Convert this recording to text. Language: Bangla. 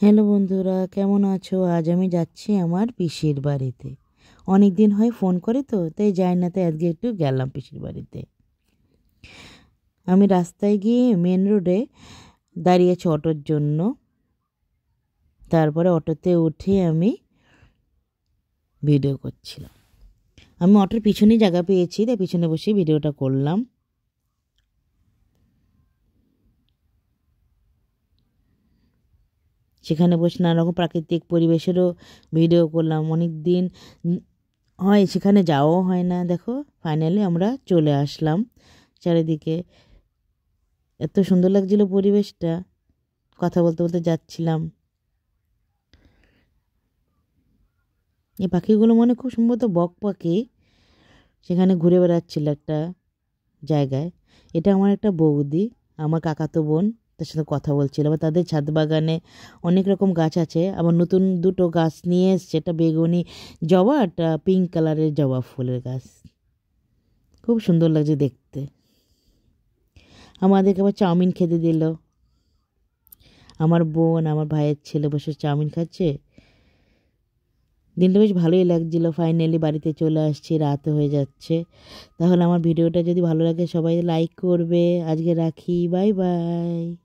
হ্যালো বন্ধুরা, কেমন আছো? আজ আমি যাচ্ছি আমার পিসির বাড়িতে। অনেক দিন হয় ফোন করে তো, তাই যাই না, তাই আজকে একটু গেলাম পিসির বাড়িতে। আমি রাস্তায় গিয়ে মেন রোডে দাঁড়িয়েছি অটোর জন্য। তারপরে অটোতে উঠে আমি ভিডিও করছিলাম। আমি অটোর পিছনেই জায়গা পেয়েছি, তাই পিছনে বসে ভিডিওটা করলাম। সেখানে বসে নানা রকম প্রাকৃতিক পরিবেশেরও ভিডিও করলাম। অনেক দিন হয় সেখানে যাওয়াও হয় না। দেখো, ফাইনালি আমরা চলে আসলাম। চারিদিকে এত সুন্দর লাগছিল পরিবেশটা, কথা বলতে বলতে যাচ্ছিলাম। এই পাখিগুলো মনে খুব সম্ভবত বক পাখি, সেখানে ঘুরে বেড়াচ্ছিল একটা জায়গায়। এটা আমার একটা বৌদি, আমার কাকাতো বোন, তার সাথে কথা বলছিল। আবার তাদের ছাদ বাগানে অনেক রকম গাছ আছে। আবার নতুন দুটো গাছ নিয়ে এসছে, একটা বেগুনি জবা, একটা পিঙ্ক কালারের জবা ফুলের গাছ। খুব সুন্দর লাগছে দেখতে। আমাদেরকে আবার চাউমিন খেতে দিল। আমার বোন, আমার ভাইয়ের ছেলে বসে চাউমিন খাচ্ছে। দিনটা বেশ ভালোই লাগছিলো। ফাইনালি বাড়িতে চলে আসছি, রাত হয়ে যাচ্ছে। তাহলে আমার ভিডিওটা যদি ভালো লাগে সবাই লাইক করবে। আজকে রাখি, বাই বাই।